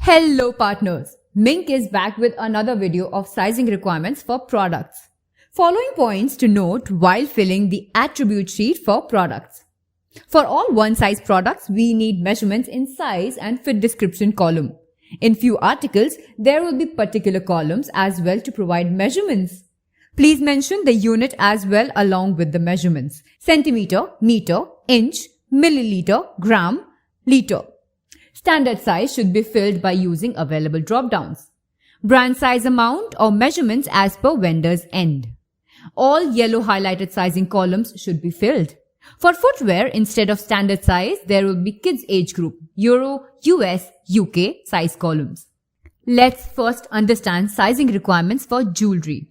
Hello partners, Mink is back with another video of sizing requirements for products. Following points to note while filling the attribute sheet for products. For all one size products, we need measurements in size and fit description column. In few articles, there will be particular columns as well to provide measurements. Please mention the unit as well along with the measurements: centimeter, meter, inch, milliliter, gram, liter. Standard size should be filled by using available drop-downs. Brand size amount or measurements as per vendor's end. All yellow highlighted sizing columns should be filled. For footwear, instead of standard size, there will be kids age group, Euro, US, UK size columns. Let's first understand sizing requirements for jewelry.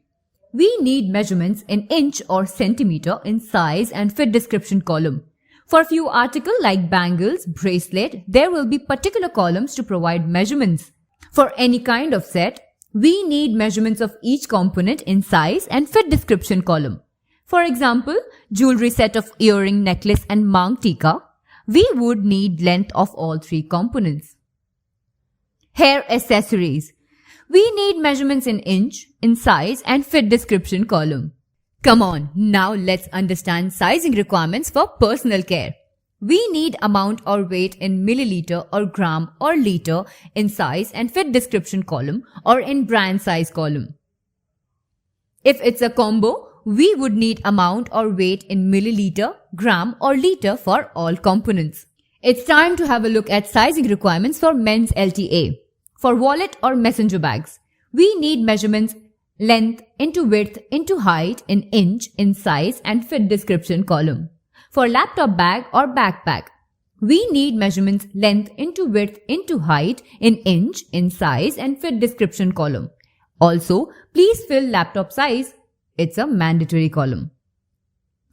We need measurements in inch or centimeter in size and fit description column. For a few articles like bangles, bracelet, there will be particular columns to provide measurements. For any kind of set, we need measurements of each component in size and fit description column. For example, jewelry set of earring, necklace and mang tika, we would need length of all three components. Hair accessories. We need measurements in inch, in size and fit description column. Come on, now let's understand sizing requirements for personal care. We need amount or weight in milliliter or gram or liter in size and fit description column or in brand size column. If it's a combo, we would need amount or weight in milliliter, gram or liter for all components. It's time to have a look at sizing requirements for men's LTA. For wallet or messenger bags, we need measurements length into width into height in inch in size and fit description column. For laptop bag or backpack, we need measurements length into width into height in inch in size and fit description column. Also, please fill laptop size. It's a mandatory column.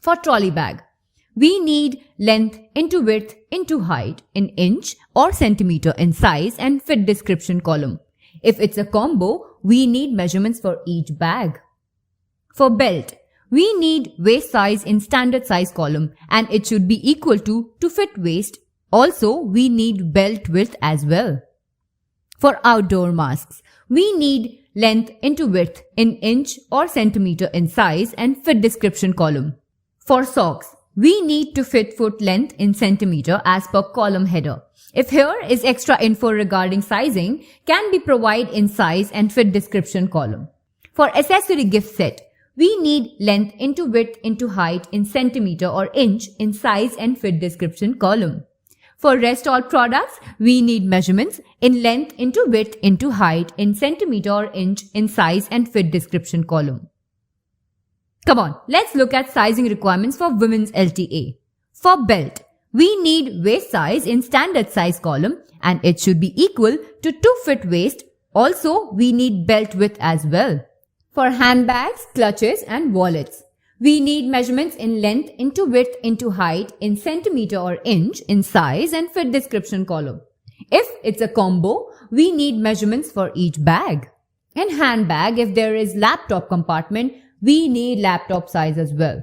For trolley bag, we need length into width into height in inch or centimeter in size and fit description column. If it's a combo, we need measurements for each bag. For belt, we need waist size in standard size column and it should be equal to fit waist. Also, we need belt width as well. For outdoor masks, we need length into width in inch or centimeter in size and fit description column. For socks, we need to fit foot length in centimeter as per column header. If here is extra info regarding sizing, can be provided in size and fit description column. For accessory gift set, we need length into width into height in centimeter or inch in size and fit description column. For rest all products, we need measurements in length into width into height in centimeter or inch in size and fit description column. Come on, let's look at sizing requirements for women's LTA. For belt, we need waist size in standard size column and it should be equal to 2 fit waist. Also, we need belt width as well. For handbags, clutches and wallets, we need measurements in length into width into height in centimeter or inch in size and fit description column. If it's a combo, we need measurements for each bag. In handbag, if there is laptop compartment, we need laptop size as well.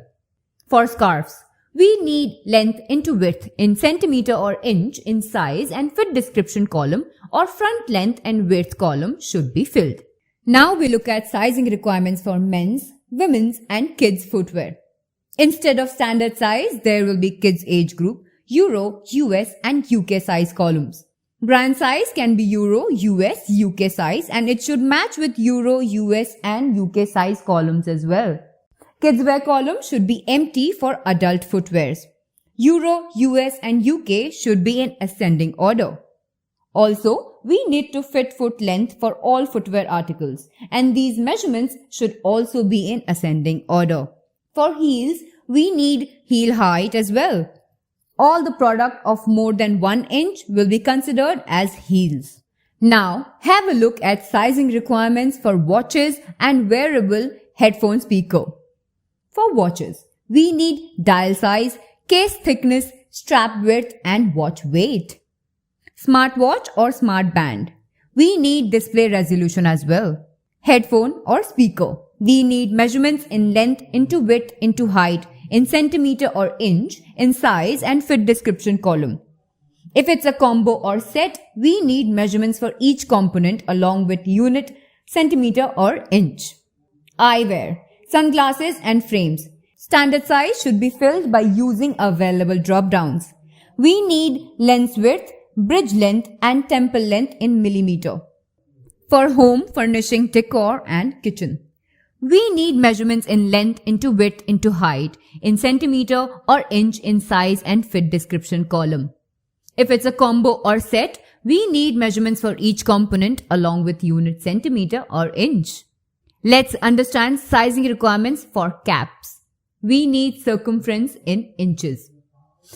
For scarves, we need length into width in centimeter or inch in size and fit description column or front length and width column should be filled. Now we look at sizing requirements for men's, women's and kids footwear. Instead of standard size, there will be kids age group, Euro, US and UK size columns. Brand size can be Euro, US, UK size and it should match with Euro, US and UK size columns as well. Kids wear column should be empty for adult footwears. Euro, US and UK should be in ascending order. Also, we need to fit foot length for all footwear articles and these measurements should also be in ascending order. For heels, we need heel height as well. All the product of more than 1 inch will be considered as heels. Now, have a look at sizing requirements for watches and wearable headphone speaker. For watches, we need dial size, case thickness, strap width and watch weight. Smartwatch or smart band, we need display resolution as well. Headphone or speaker, we need measurements in length into width into height in centimeter or inch in size and fit description column. If it's a combo or set, we need measurements for each component along with unit, centimeter or inch. Eyewear, sunglasses and frames. Standard size should be filled by using available drop-downs. We need lens width, bridge length and temple length in millimeter. For home, furnishing, decor and kitchen, we need measurements in length into width into height, in centimeter or inch in size and fit description column. If it's a combo or set, we need measurements for each component along with unit, centimeter or inch. Let's understand sizing requirements for caps. We need circumference in inches.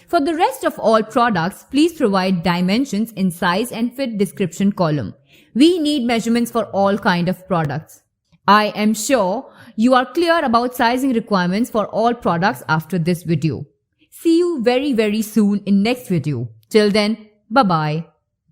For the rest of all products, please provide dimensions in size and fit description column. We need measurements for all kind of products. I am sure you are clear about sizing requirements for all products after this video. See you very soon in next video. Till then, bye-bye.